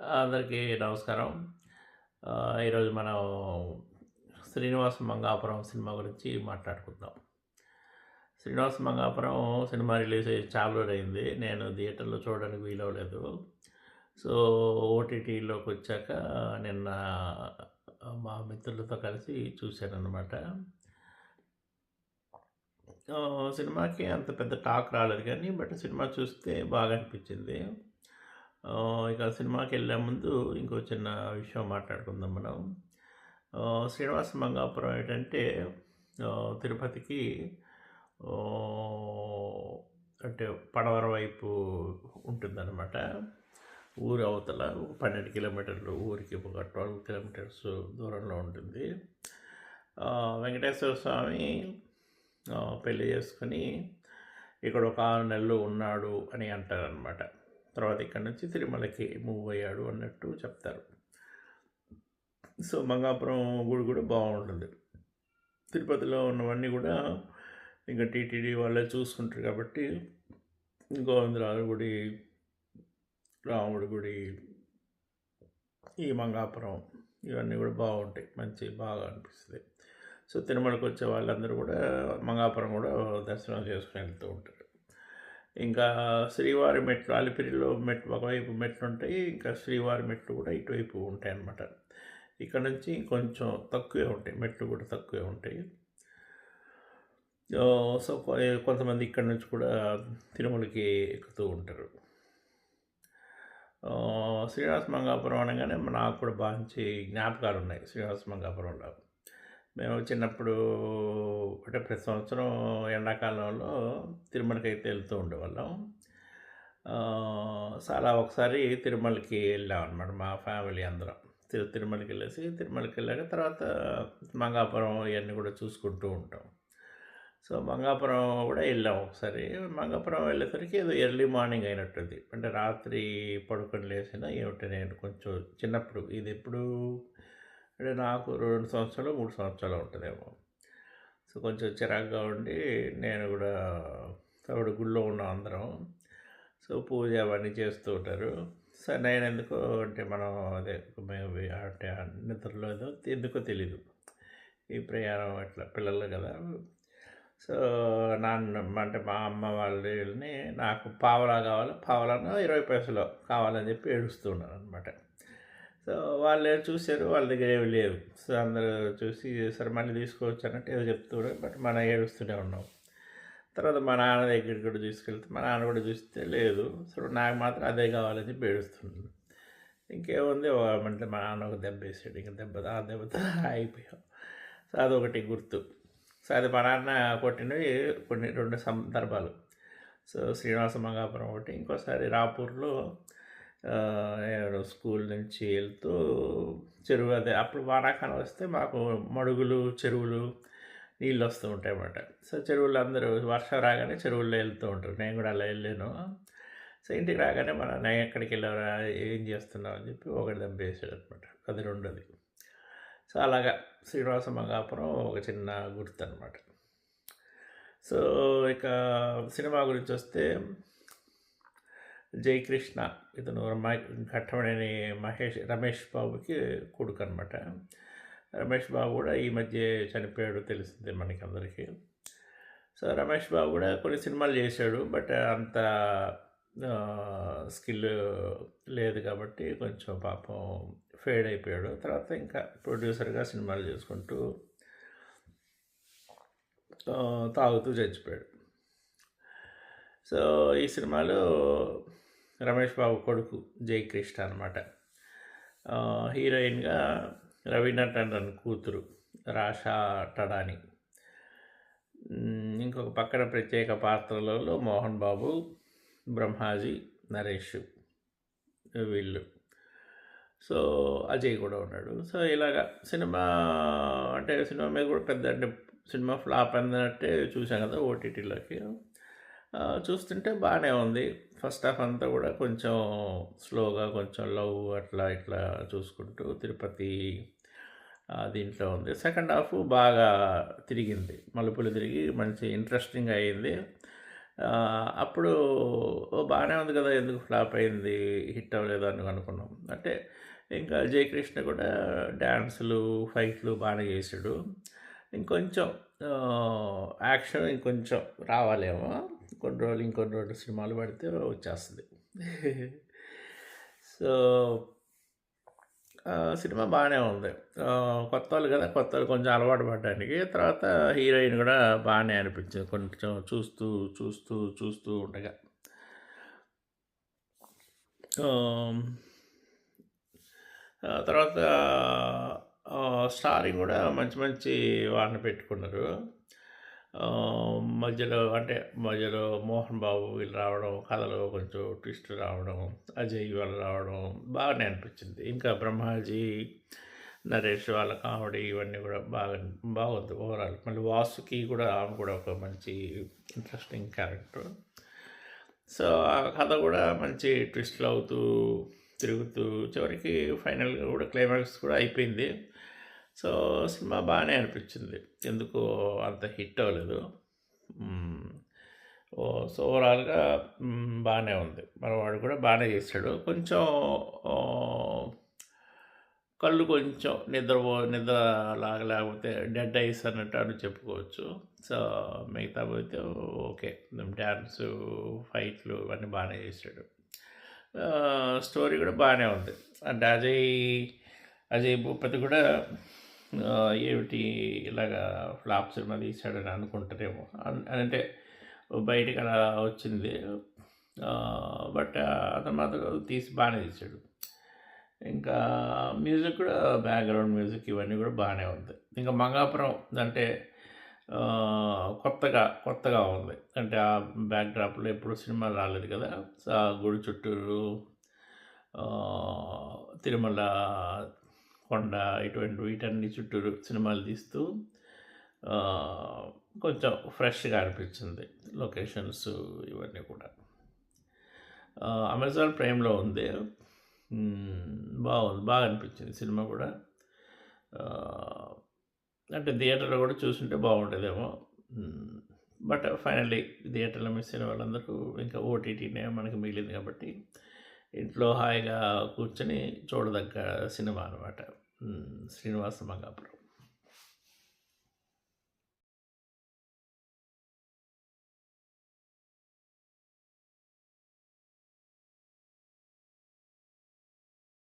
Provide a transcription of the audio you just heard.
అందరికీ నమస్కారం. ఈరోజు మనం 'శ్రీనివాస మంగాపురం' సినిమా గురించి మాట్లాడుకుందాం. 'శ్రీనివాస మంగాపురం' సినిమా రిలీజ్ అయ్యి చాలా రోజులైంది. నేను థియేటర్‌లో చూడడానికి వీలవ్వలేదు. సో, ఓటీటీలోకొచ్చాక నిన్న మా మిత్రులతో కలిసి చూశాననమాట. సినిమాకి అంత పెద్ద టాక్ రాలేదు కానీ, బట్ సినిమా చూస్తే బాగా అనిపించింది. ఇక సినిమాకెళ్ళే ముందు ఇంకో చిన్న విషయం మాట్లాడుకుందాం మనం. 'శ్రీనివాస మంగాపురం' ఏంటంటే తిరుపతికి ఆహ్, అంటే పడమర వైపు ఉంటుందన్నమాట. ఊరు అవతల ఒక 12 కిలోమీటర్లు, ఊరికి ఒక 12 కిలోమీటర్స్ దూరంలో ఉంటుంది. వెంకటేశ్వర స్వామి పెళ్లి చేసుకొని ఇక్కడ ఒక 6 నెలలు ఉన్నాడు అని అంటారనమాట. తర్వాత ఇక్కడ నుంచి తిరుమలకి మూవ్ అయ్యాడు అన్నట్టు చెప్తారు. సో, మంగాపురం గుడి కూడా బాగుంటుంది. తిరుపతిలో ఉన్నవన్నీ కూడా ఇంకా టీటీడీ వాళ్ళే చూసుకుంటారు కాబట్టి గోవిందరాజు గుడి, రాముడి గుడి, ఈ మంగాపురం ఇవన్నీ కూడా బాగుంటాయి. బాగా అనిపిస్తుంది. సో, తిరుమలకి వచ్చే వాళ్ళందరూ కూడా మంగాపురం కూడా దర్శనం చేసుకుని వెళ్తూ ఉంటారు. ఇంకా శ్రీవారి మెట్లు, అలిపిరిలో మెట్లు ఒకవైపు మెట్లుంటాయి. ఇంకా శ్రీవారి మెట్లు కూడా ఇటువైపు ఉంటాయన్నమాట. ఇక్కడ నుంచి కొంచెం తక్కువే ఉంటాయి, మెట్లు కూడా తక్కువే ఉంటాయి. సో, కొంతమంది ఇక్కడ నుంచి కూడా తిరుమలకి ఎక్కుతూ ఉంటారు. శ్రీనివాస మంగాపురం అనగానే నాకు కూడా మంచి జ్ఞాపకాలు ఉన్నాయి శ్రీనివాస మంగాపురంలో. మేము చిన్నప్పుడు అంటే ప్రతి సంవత్సరం ఎండాకాలంలో తిరుమలకైతే వెళ్తూ ఉండేవాళ్ళం. చాలా ఒకసారి తిరుమలకి వెళ్ళామన్నమాట మా ఫ్యామిలీ అందరం. తిరుమలకి వెళ్ళేసి తిరుమలకి వెళ్ళాక తర్వాత మంగాపురం ఇవన్నీ కూడా చూసుకుంటూ ఉంటాం. సో, మంగాపురం కూడా వెళ్ళాం ఒకసారి. మంగాపురం వెళ్ళేసరికి ఏదో ఎర్లీ మార్నింగ్ అయినట్టుంది. అంటే రాత్రి పడుకొని లేసినా ఏమిటి, నేను కొంచెం చిన్నప్పుడు ఇది ఎప్పుడు అంటే నాకు 2 సంవత్సరాలు, 3 సంవత్సరాలు ఉంటుందేమో. సో, కొంచెం చిరాకుగా ఉండి నేను కూడా అప్పుడు గుడిలో ఉన్నాం అందరం. సో, పూజ అవన్నీ చేస్తూ ఉంటారు. సో, నేనెందుకో అంటే మనం అదే మేము అంటే నిద్రలో ఏదో ఎందుకో తెలీదు. ఈ ప్రయాణం అట్లా పిల్లలు కదా! సో, అంటే మా అమ్మ వాళ్ళని నాకు పావలా కావాలి, పావలానో 20 పైసలో కావాలని చెప్పి ఏడుస్తూ ఉన్నాననమాట. సో, వాళ్ళు చూసారు, వాళ్ళ దగ్గర ఏమి లేవు. సో, అందరూ చూసి సరే మళ్ళీ తీసుకోవచ్చు అన్నట్టు ఏదో చెప్తున్నారు. బట్ మనం ఏడుస్తూనే ఉన్నాం. తర్వాత మా నాన్న దగ్గరికి కూడా తీసుకెళ్తే మా నాన్న కూడా చూస్తే లేదు. సో, నాకు మాత్రం అదే కావాలని చెప్పి ఏడుస్తున్నాడు. ఇంకేముంది అంటే మా నాన్న ఒక దెబ్బ వేసాడు. ఇంక ఆ దెబ్బతో అయిపోయాం. సో, అదొకటి గుర్తు. సో, అది మా నాన్న కొట్టినవి కొన్ని 2 సందర్భాలు. సో, శ్రీనివాస మంగాపురం ఒకటి, ఇంకోసారి రాపూర్లో నేను స్కూల్ నుంచి వెళ్తూ చెరువు అదే అప్పుడు వానాకాలం వస్తే మాకు మడుగులు, చెరువులు నీళ్ళు వస్తూ ఉంటాయన్నమాట. సో, చెరువుల్లో అందరూ వర్షం రాగానే చెరువుల్లో వెళ్తూ ఉంటారు. నేను కూడా అలా వెళ్ళాను. సో, ఇంటికి రాగానే మా నాన్న ఎక్కడికి వెళ్ళావురా, ఏం చేస్తున్నావు అని చెప్పి ఒకటి దెబ్బేసాడు అనమాట. అది రెండోది. సో, అలాగా శ్రీనివాస మంగాపురం ఒక చిన్న గుర్తు అనమాట. సో, ఇక సినిమా గురించి వస్తే జయకృష్ణ ఇతను ఘట్టమనేని రమేష్ బాబుకి కొడుకు అనమాట. రమేష్ బాబు కూడా ఈ మధ్య చనిపోయాడు, తెలిసిందే మనకి అందరికీ. సో, రమేష్ బాబు కూడా కొన్ని సినిమాలు చేశాడు, బట్ అంత స్కిల్ లేదు కాబట్టి కొంచెం పాపం ఫేడ్ అయిపోయాడు. తర్వాత ఇంకా ప్రొడ్యూసర్గా సినిమాలు చేసుకుంటూ తాగుతూ చచ్చిపోయాడు. సో, ఈ సినిమాలో రమేష్ బాబు కొడుకు జయకృష్ణ అనమాట. హీరోయిన్గా రవీనా టండన్ కూతురు రాషా టడాని. ఇంకొక పక్కన ప్రత్యేక పాత్రలలో మోహన్ బాబు, బ్రహ్మాజీ, నరేష్ వీళ్ళు. సో, అజయ్ కూడా ఉన్నాడు. సో, ఇలాగ సినిమా అంటే సినిమా మీద కూడా పెద్ద అంటే సినిమా ఫ్లాప్ అన్నట్టే చూసాం కదా ఓటీటీలోకి. చూస్తుంటే బాగానే ఉంది. ఫస్ట్ హాఫ్ అంతా కూడా కొంచెం స్లోగా, కొంచెం లవ్ అట్లా ఇట్లా చూసుకుంటూ తిరుపతి దీంట్లో ఉంది. సెకండ్ హాఫ్ బాగా తిరిగింది, మలుపులు తిరిగి మంచి ఇంట్రెస్టింగ్ అయ్యింది. అప్పుడు బాగానే ఉంది కదా! ఎందుకు ఫ్లాప్ అయింది, హిట్ అవ్వలేదు అని అనుకున్నాం. అంటే ఇంకా 'జయకృష్ణ' కూడా డాన్సులు, ఫైట్‌లు బానే చేసాడు. ఇంకొంచెం యాక్షన్ ఇంకొంచెం రావాలేమో. ఇంకొన్ని రోజులు సినిమాలు పడితే వచ్చేస్తది. సో, సినిమా బానే ఉంది. కొత్తోళ్ళు కదా! కొత్తోళ్ళు కొంచెం అలవాటు పడడానికి. తర్వాత హీరోయిన్ కూడా బానే అనిపించింది. కొంచెం చూస్తూ ఉండగా. ఆహ్, తర్వాత స్టారింగ్ కూడా మంచి మంచి వాళ్ళని పెట్టుకున్నారు. మధ్యలో 'మోహన్ బాబు' వీళ్ళు రావడం, కథలో కొంచెం ట్విస్ట్ రావడం, అజయ్ వాళ్ళు రావడం బాగానే అనిపించింది. ఇంకా 'బ్రహ్మాజీ', 'నరేష్' వాళ్ళ కామెడీ ఇవన్నీ కూడా బాగుంది ఓవరాల్. మళ్ళీ 'వాసుకి' కూడా ఆమె కూడా ఒక మంచి ఇంట్రెస్టింగ్ క్యారెక్టర్. సో, ఆ కథ కూడా మంచి ట్విస్ట్‌లు అవుతూ, తిరుగుతూ చివరికి ఫైనల్‌గా కూడా క్లైమాక్స్ కూడా అయిపోయింది. సో, సినిమా బానే అనిపించింది. ఎందుకో అంత హిట్ అవ్వలేదు. హ్మ్. సో, ఓవరాల్‌గా బానే ఉంది. మనవాడు కూడా బానే చేశాడు. కొంచెం ఆహ్, కళ్ళు కొంచెం నిద్రలాగా లేకపోతే డెడ్ ఐస్ అన్నట్టు అని చెప్పుకోవచ్చు. So, మిగతావైతే okay. డాన్సు, ఫైట్‌లు ఇవన్నీ బానే చేశాడు. స్టోరీ కూడా బానే ఉంది. అంటే అజయ్ భూపతి కూడా ఏమిటి ఇలాగా ఫ్లాప్ సినిమా తీశాడని అనుకుంటారేమో. అంటే బయటికి అలా వచ్చింది. బట్ అతను మాత్రం బానే తీశాడు. ఇంకా మ్యూజిక్ కూడా బ్యాక్‌గ్రౌండ్ మ్యూజిక్ ఇవన్నీ కూడా బానే ఉంది. ఇంకా 'మంగాపురం' అంటే కొత్తగా ఉంది. అంటే ఆ బ్యాక్‌డ్రాప్‌లో ఎప్పుడు సినిమాలు రాలేదు కదా! సో, ఆ గుడి చుట్టూరు తిరుమల కొండ వీటన్ని చుట్టూరు సినిమాలు తీస్తూ ఆహ్, కొంచెం ఫ్రెష్‌గా అనిపించింది. లొకేషన్స్ ఇవన్నీ కూడా. అమెజాన్ ప్రైమ్‌లో ఉంది. బాగుంది. బాగా అనిపించింది సినిమా కూడా. ఆహ్, అంటే థియేటర్‌లో కూడా చూసుంటే బాగుండేదేమో. హ్మ్. బట్ ఫైనల్లీ థియేటర్‌లో మిస్ అయిన వాళ్ళందరూ ఇంకా ఓటీటీనే మనకి మిగిలింది కాబట్టి, ఇంట్లో హాయిగా కూర్చొని చూడదగ్గ సినిమా అనమాట. 'శ్రీనివాస మంగాపురం'.